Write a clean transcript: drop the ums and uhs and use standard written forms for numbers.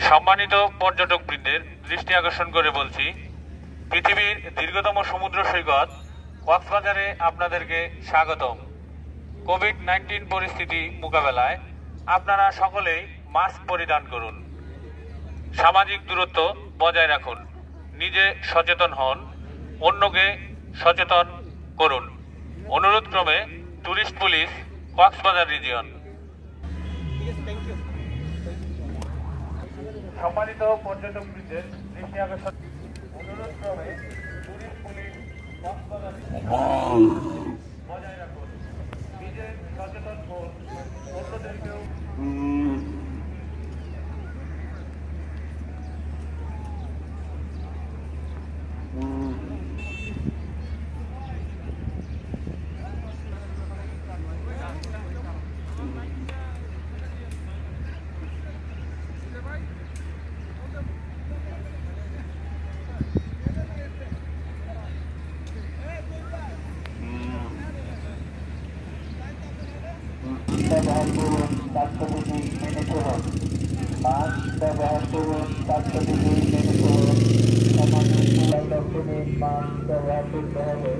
সম্মানিত পর্যটকবৃন্দের দৃষ্টি আকর্ষণ করে বলছি, পৃথিবীর দীর্ঘতম সমুদ্র সৈকত কক্সবাজারে আপনাদেরকে স্বাগতম। কোভিড-19 পরিস্থিতি মোকাবেলায় আপনারা সকলেই মাস্ক পরিধান করুন, সামাজিক দূরত্ব বজায় রাখুন, নিজে সচেতন হন, অন্যকে সচেতন করুন। অনুরোধ ক্রমে ট্যুরিস্ট পুলিশ, কক্সবাজার রিজিয়ন। সম্মানিত পর্যটকবৃন্দের দৃষ্টি আকর্ষণ, অনুরোধ ক্রমে ট্যুরিস্ট পুলিশ, কক্সবাজার বজায় রাখুন, নিজে সচেতন হন, অন্যদেরকেও। ব্যবহার করুন, স্বাস্থ্যবিধি মেনে চলুন। মাস্ক ব্যবহার করুন, স্বাস্থ্যবিধি মেনে চলুন। সমাজের মাস্ক ব্যবহার করতে হবে।